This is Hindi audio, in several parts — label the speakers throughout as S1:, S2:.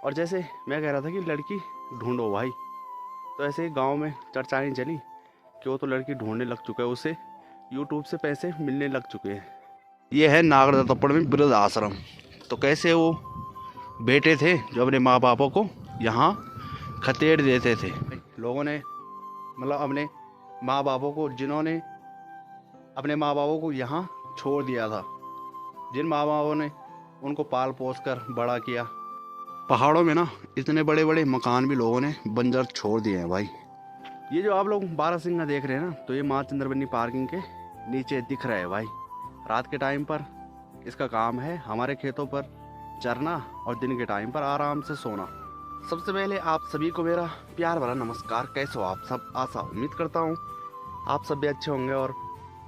S1: और जैसे मैं कह रहा था कि लड़की ढूंढो भाई, तो ऐसे ही गांव में चर्चाएं चली कि वो तो लड़की ढूंढने लग चुका है, उसे यूट्यूब से पैसे मिलने लग चुके हैं। ये है नागरदत्तपड़ में वृद्ध आश्रम। तो कैसे वो बेटे थे जो अपने माँ बापों को यहाँ खतेड़ देते थे। लोगों ने मतलब अपने माँ बापों को, जिन्होंने अपने माँ बापों को यहाँ छोड़ दिया था, जिन माँ बापों ने उनको पाल पोस कर बड़ा किया, पहाड़ों में ना इतने बड़े बड़े मकान भी लोगों ने बंजर छोड़ दिए हैं भाई। ये जो आप लोग बारहसिंगा देख रहे हैं ना, तो ये माँ चंद्रवनी पार्किंग के नीचे दिख रहा है भाई। रात के टाइम पर इसका काम है हमारे खेतों पर चरना और दिन के टाइम पर आराम से सोना। सबसे पहले आप सभी को मेरा प्यार भरा नमस्कार। कैसे हो आप सब? आशा उम्मीद करता हूँ आप सब भी अच्छे होंगे और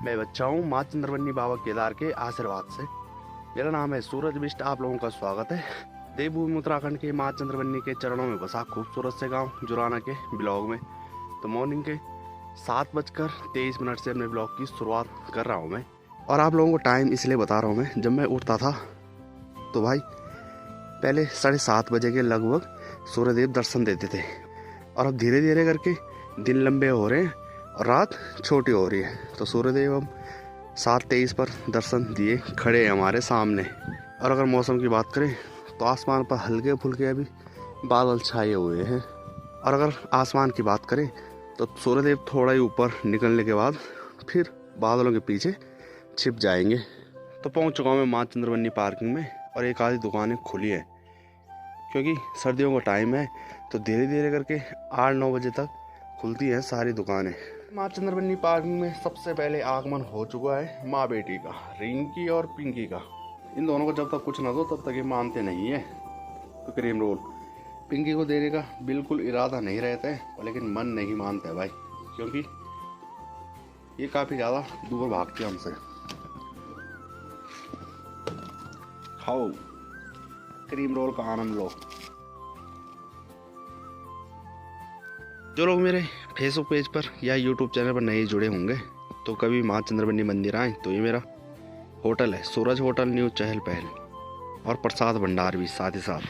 S1: मैं बच्चा हूँ माँ चंद्रवनी बाबा केदार के आशीर्वाद से। मेरा नाम है सूरज बिष्ट। आप लोगों का स्वागत है देवभूमि उत्तराखंड के माँ चंद्रवनी के चरणों में बसा खूबसूरत से गांव जुराना के ब्लॉग में। तो मॉर्निंग के 7:23 से अपने ब्लॉग की शुरुआत कर रहा हूँ मैं। और आप लोगों को टाइम इसलिए बता रहा हूँ मैं, जब मैं उठता था तो भाई पहले 7:30 बजे के लगभग सूर्यदेव दर्शन देते थे, और अब धीरे धीरे करके दिन लंबे हो रहे हैं और रात छोटी हो रही है। तो सूर्यदेव अब 7:23 पर दर्शन दिए खड़े हैं हमारे सामने। और अगर मौसम की बात करें तो आसमान पर हल्के फुल्के अभी बादल छाए हुए हैं। और अगर आसमान की बात करें तो सूर्यदेव थोड़ा ही ऊपर निकलने के बाद फिर बादलों के पीछे छिप जाएंगे। तो पहुंच चुका हूं मैं माँ चंद्रवनी पार्किंग में, और एक आधी दुकानें खुली हैं क्योंकि सर्दियों का टाइम है। तो धीरे धीरे करके 8-9 बजे तक खुलती हैं सारी दुकानें। माँ चंद्रवनी पार्किंग में सबसे पहले आगमन हो चुका है माँ बेटी का, रिंकी और पिंकी का। इन दोनों को जब तक कुछ ना दो तब तक ये मानते नहीं है। तो क्रीम रोल पिंकी को देने का बिल्कुल इरादा नहीं रहता है, लेकिन मन नहीं मानता है भाई, क्योंकि ये काफ़ी ज़्यादा दूर भागती है हमसे। खाओ क्रीम रोल का आनंद लो। जो लोग मेरे फेसबुक पेज पर या यूट्यूब चैनल पर नए जुड़े होंगे तो कभी माँ चंद्रवनी मंदिर आए तो ये मेरा होटल है, सूरज होटल, न्यू चहल पहल, और प्रसाद भंडार भी साथ ही साथ।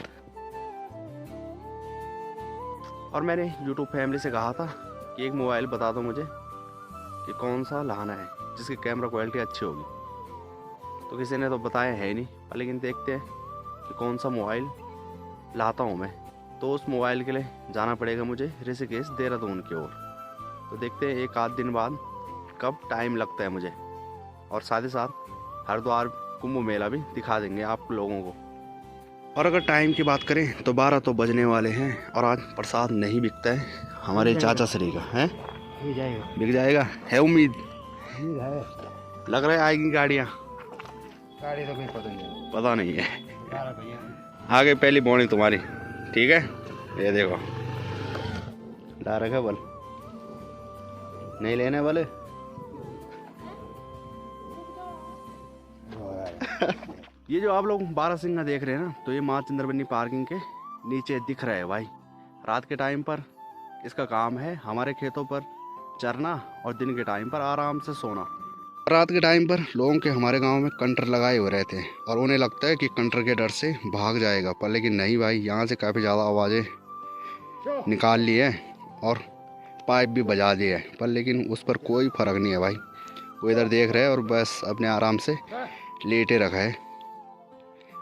S1: और मैंने यूट्यूब फैमिली से कहा था कि एक मोबाइल बता दो मुझे कि कौन सा लाना है जिसकी कैमरा क्वालिटी अच्छी होगी। तो किसी ने तो बताया है नहीं, लेकिन देखते हैं कि कौन सा मोबाइल लाता हूँ मैं। तो उस मोबाइल के लिए जाना पड़ेगा मुझे ऋषिकेश देहरादून की ओर। तो देखते हैं एक आध दिन बाद कब टाइम लगता है मुझे, और साथ ही साथ हरिद्वार कुंभ मेला भी दिखा देंगे आप लोगों को। और अगर टाइम की बात करें तो 12 तो बजने वाले हैं, और आज प्रसाद नहीं बिकता है हमारे चाचा श्री का है। बिक जाएगा है उम्मीद
S2: है।
S1: लग रहा है आएगी गाड़ियाँ।
S2: गाड़ी तो कोई
S1: पता नहीं है। आगे पहली बॉर्निंग तुम्हारी, ठीक है। ये देखो ला रखा बल, नहीं लेने वाले। ये जो आप लोग बारहसिंगा देख रहे हैं ना, तो ये माँ चंद्रवनी पार्किंग के नीचे दिख रहा है भाई। रात के टाइम पर इसका काम है हमारे खेतों पर चरना और दिन के टाइम पर आराम से सोना। रात के टाइम पर लोगों के हमारे गांव में कंटर लगाए हुए रहते हैं, और उन्हें लगता है कि कंटर के डर से भाग जाएगा, पर लेकिन नहीं भाई, यहाँ से काफ़ी ज़्यादा आवाज़ें निकाल ली है और पाइप भी बजा दिए है, पर लेकिन उस पर कोई फ़र्क नहीं है भाई। वो इधर देख रहे हैं और बस अपने आराम से लेटे रखा है।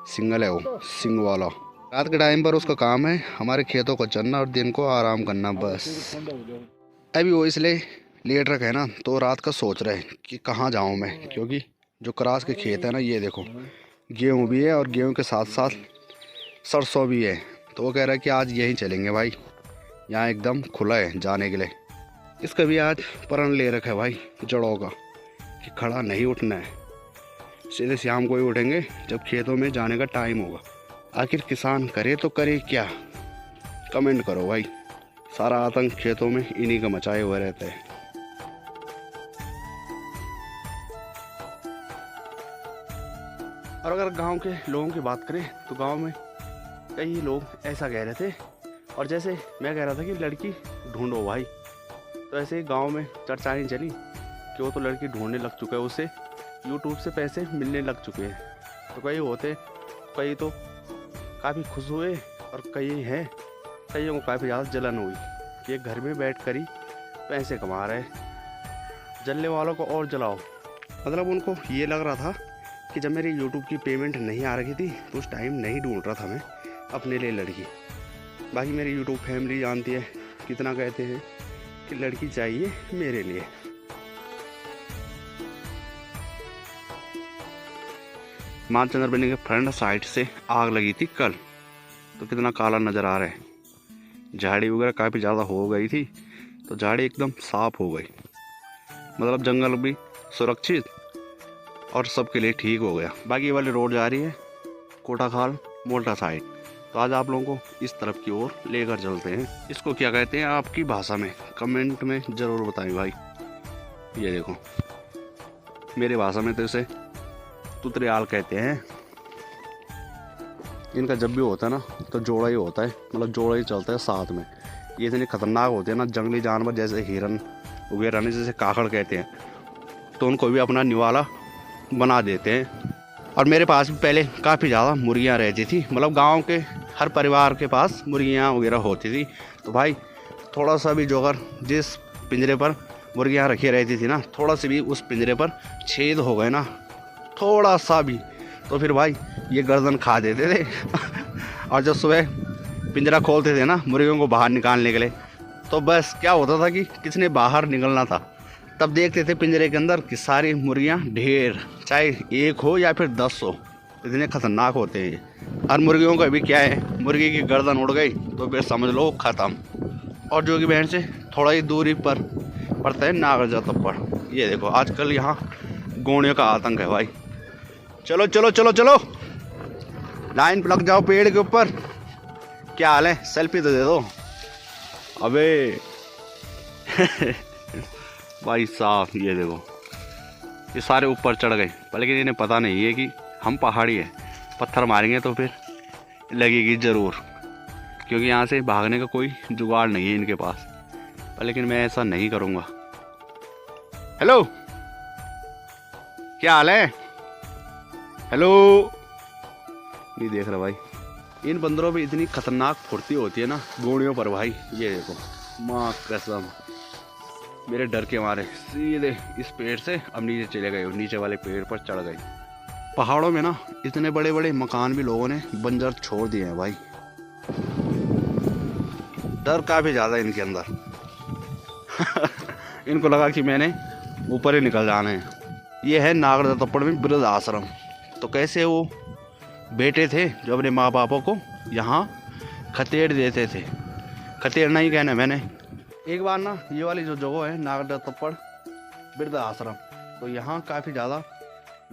S1: सिंगल है वो, सिंग वाला। रात के टाइम पर उसका काम है हमारे खेतों को चरना और दिन को आराम करना बस। अभी वो इसलिए लेट रखा है ना, तो रात का सोच रहे हैं कि कहाँ जाऊँ मैं, क्योंकि जो क्रास के खेत है ना, ये देखो गेहूँ भी है और गेहूँ के साथ साथ सरसों भी है। तो वो कह रहा है कि आज यहीं चलेंगे भाई, यहाँ एकदम खुला है जाने के लिए। इसका भी आज प्रण ले रखा है भाई जड़ों का कि खड़ा नहीं उठना है, सीधे शाम को ही उठेंगे जब खेतों में जाने का टाइम होगा। आखिर किसान करे तो करे क्या, कमेंट करो भाई। सारा आतंक खेतों में इन्हीं का मचाए हुए रहता है। और अगर गांव के लोगों की बात करें तो गांव में कई लोग ऐसा कह रहे थे, और जैसे मैं कह रहा था कि लड़की ढूंढो भाई, तो ऐसे ही गांव में चर्चाएं चली कि वो तो लड़की ढूंढने लग चुका है, उसे यूट्यूब से पैसे मिलने लग चुके हैं। तो कई तो काफ़ी खुश हुए और कईयों को काफ़ी ज़्यादा जलन हुई कि ये घर में बैठ कर ही पैसे कमा रहे, जलने वालों को और जलाओ। मतलब उनको ये लग रहा था कि जब मेरी यूट्यूब की पेमेंट नहीं आ रही थी तो उस टाइम नहीं ढूंढ रहा था मैं अपने लिए लड़की। बाकी मेरी यूट्यूब फैमिली जानती है कितना कहते हैं कि लड़की चाहिए मेरे लिए। माँ चंद्रबनी के फ्रंट साइड से आग लगी थी कल, तो कितना काला नज़र आ रहा है। झाड़ी वगैरह काफ़ी ज़्यादा हो गई थी, तो झाड़ी एकदम साफ हो गई। मतलब जंगल भी सुरक्षित और सबके लिए ठीक हो गया। बाकी वाली रोड जा रही है कोटाखाल मोल्टा साइड, तो आज आप लोगों को इस तरफ की ओर लेकर चलते हैं। इसको क्या कहते हैं आपकी भाषा में कमेंट में ज़रूर बताएं भाई। ये देखो, मेरी भाषा में तो इसे तुतरियाल कहते हैं। इनका जब भी होता है ना तो जोड़ा ही होता है, मतलब जोड़ा ही चलता है साथ में। ये इतने खतरनाक होते हैं ना जंगली जानवर, जैसे हिरन वगैरह ने, जैसे काकड़ कहते हैं, तो उनको भी अपना निवाला बना देते हैं। और मेरे पास भी पहले काफ़ी ज़्यादा मुर्गियाँ रहती थी, मतलब गांव के हर परिवार के पास मुर्गियाँ वगैरह होती थी। तो भाई थोड़ा सा भी जो अगर जिस पिंजरे पर मुर्गियाँ रखी रहती थी ना, थोड़ा सा भी उस पिंजरे पर छेद हो गए ना, थोड़ा सा भी, तो फिर भाई ये गर्दन खा देते थे। और जब सुबह पिंजरा खोलते थे ना मुर्गियों को बाहर निकालने के लिए, तो बस क्या होता था कि किसने बाहर निकलना था, तब देखते थे पिंजरे के अंदर कि सारी मुर्गियाँ ढेर, चाहे एक हो या फिर 10 हो, इतने खतरनाक होते हैं। और मुर्गियों का भी क्या है, मुर्गी की गर्दन उड़ गई तो फिर समझ लो ख़त्म। और जो कि बहन से थोड़ा ही दूरी पर पड़ता है नागरजा तप्पड़। ये देखो आजकल यहाँ गोणियों का आतंक है भाई। चलो चलो चलो चलो, लाइन पर लग जाओ पेड़ के ऊपर। क्या हाल है, सेल्फी तो दे दो। अबे भाई साहब ये देखो, ये सारे ऊपर चढ़ गए, लेकिन इन्हें पता नहीं है कि हम पहाड़ी है, पत्थर मारेंगे तो फिर लगेगी ज़रूर, क्योंकि यहाँ से भागने का कोई जुगाड़ नहीं है इनके पास। लेकिन मैं ऐसा नहीं करूँगा। हेलो, क्या हाल है? हेलो, नहीं देख रहा भाई। इन बंदरों में इतनी खतरनाक फुर्ती होती है ना गोड़ियों पर भाई। ये देखो, माँ कसम, मेरे डर के मारे सीधे इस पेड़ से अब नीचे चले गए, नीचे वाले पेड़ पर चढ़ गए। पहाड़ों में ना इतने बड़े बड़े मकान भी लोगों ने बंजर छोड़ दिए हैं भाई। डर काफ़ी ज़्यादा इनके अंदर। इनको लगा कि मैंने ऊपर ही निकल जाना है। ये है नागरजा तप्पड़ में वृद्ध आश्रम। तो कैसे वो बेटे थे जो अपने माँ बापों को यहाँ खतेड़ देते थे, खतेड़ना ही कहना मैंने। एक बार ना ये वाली जो जगह है नागरजा तप्पड़ वृद्ध आश्रम, तो यहाँ काफ़ी ज़्यादा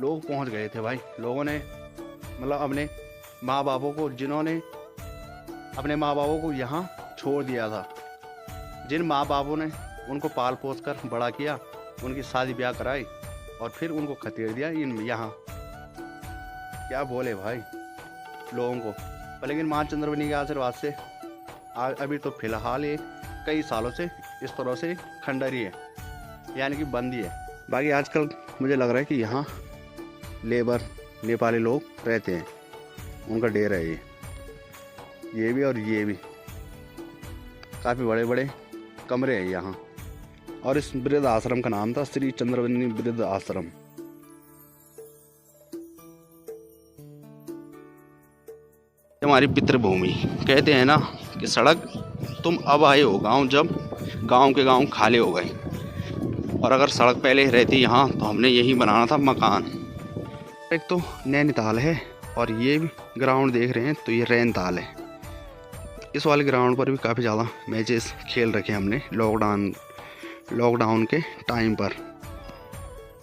S1: लोग पहुँच गए थे भाई। लोगों ने मतलब अपने माँ बापों को, जिन्होंने अपने माँ बापों को यहाँ छोड़ दिया था, जिन माँ बापों ने उनको पाल पोस कर बड़ा किया, उनकी शादी ब्याह कराई और फिर उनको खतेड़ दिया इन यहाँ। क्या बोले भाई लोगों को। लेकिन माँ चंद्रबनी के आशीर्वाद से अभी तो फिलहाल ये कई सालों से इस तरह से खंडर ही है, यानी कि बंद ही है। बाकी आजकल मुझे लग रहा है कि यहाँ लेबर नेपाली लोग रहते हैं, उनका डेरा है ये भी और ये भी। काफ़ी बड़े बड़े कमरे हैं यहाँ। और इस वृद्ध आश्रम का नाम था श्री चंद्रबनी वृद्ध आश्रम। हमारी पितृभूमि, कहते हैं ना कि सड़क तुम अब आए हो गांव, जब गांव के गांव खाली हो गए। और अगर सड़क पहले रहती यहाँ तो हमने यही बनाना था मकान। एक तो नैनीताल है और ये भी ग्राउंड देख रहे हैं तो ये रैनताल है। इस वाले ग्राउंड पर भी काफ़ी ज़्यादा मैचेस खेल रखे हमने लॉकडाउन के टाइम पर।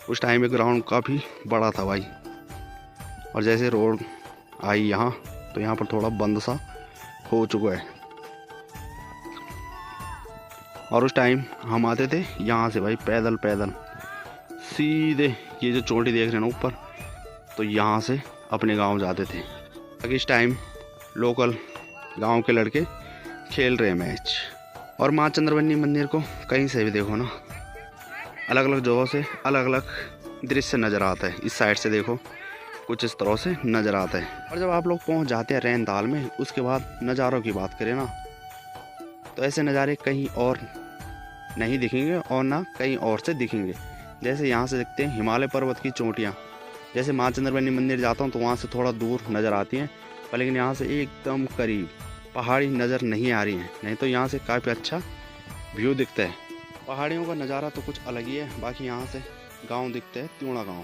S1: उस टाइम में ग्राउंड काफ़ी बड़ा था भाई। और जैसे रोड आई यहाँ तो यहाँ पर थोड़ा बंद सा हो चुका है। और उस टाइम हम आते थे यहाँ से भाई पैदल सीधे, ये जो चोटी देख रहे हैं ना ऊपर, तो यहाँ से अपने गांव जाते थे। ताकि इस टाइम लोकल गांव के लड़के खेल रहे हैं मैच। और माँ चंद्रबनी मंदिर को कहीं से भी देखो ना, अलग अलग जगहों से अलग अलग दृश्य नज़र आता है। इस साइड से देखो कुछ इस तरह से नज़र आता है। और जब आप लोग पहुंच जाते हैं रैन ताल में, उसके बाद नज़ारों की बात करें ना, तो ऐसे नज़ारे कहीं और नहीं दिखेंगे और ना कहीं और से दिखेंगे। जैसे यहाँ से दिखते हैं हिमालय पर्वत की चोटियाँ। जैसे माँ चंद्रवनी मंदिर जाता हूँ तो वहाँ से थोड़ा दूर नज़र आती हैं, पर लेकिन यहाँ से एकदम करीब पहाड़ी नज़र नहीं आ रही है। नहीं तो यहाँ से काफ़ी अच्छा व्यू दिखता है। पहाड़ियों का नज़ारा तो कुछ अलग ही है। बाकी यहाँ से गांव दिखते हैं, त्यूणा गांव,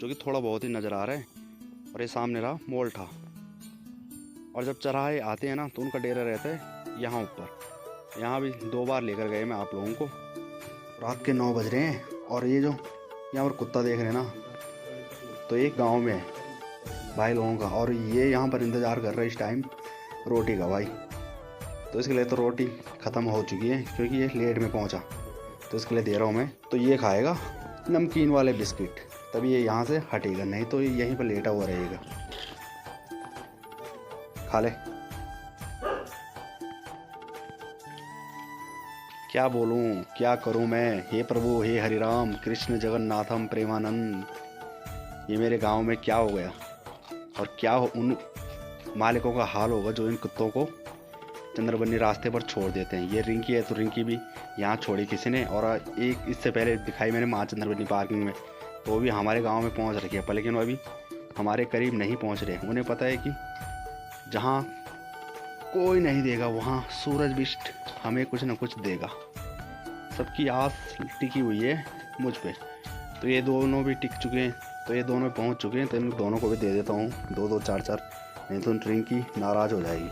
S1: जो कि थोड़ा बहुत ही नज़र आ रहा है। और ये सामने रहा मोल्ठा। और जब चराहे आते हैं ना तो उनका डेरा रहता है यहाँ ऊपर। यहाँ भी 2 बार लेकर गए मैं आप लोगों को। रात के 9 बज रहे हैं और ये जो यहाँ पर कुत्ता देख रहे हैं ना, तो एक गांव में है भाई लोगों का, और ये यहाँ पर इंतज़ार कर रहे हैं इस टाइम रोटी का भाई। तो इसके लिए तो रोटी ख़त्म हो चुकी है क्योंकि ये लेट में पहुँचा, तो इसके लिए दे रहा हूँ मैं। तो ये खाएगा नमकीन वाले बिस्किट, तभी ये यहाँ से हटेगा, नहीं तो ये यहीं पर लेटा हुआ रहेगा। खा ले। क्या बोलूँ, क्या करूँ मैं। हे प्रभु, हे हरि राम कृष्ण जगन्नाथम प्रेमानंद। ये मेरे गांव में क्या हो गया, और क्या उन मालिकों का हाल होगा जो इन कुत्तों को चंद्रबनी रास्ते पर छोड़ देते हैं। ये रिंकी है, तो रिंकी भी यहाँ छोड़ी किसी ने, और एक इससे पहले दिखाई मैंने माँ चंद्रबनी पार्किंग में, तो वो भी हमारे गांव में पहुँच रखी है, पर लेकिन वो अभी हमारे करीब नहीं पहुँच रहे। उन्हें पता है कि जहाँ कोई नहीं देगा वहाँ सूरज बिष्ट हमें कुछ न कुछ देगा। सबकी आस टिकी हुई है मुझ पे। तो ये दोनों भी टिक चुके हैं, तो ये दोनों पहुँच चुके हैं, तो इन दोनों को भी दे देता हूँ 2-2 4-4, नहीं तो रिंकी नाराज़ हो जाएगी।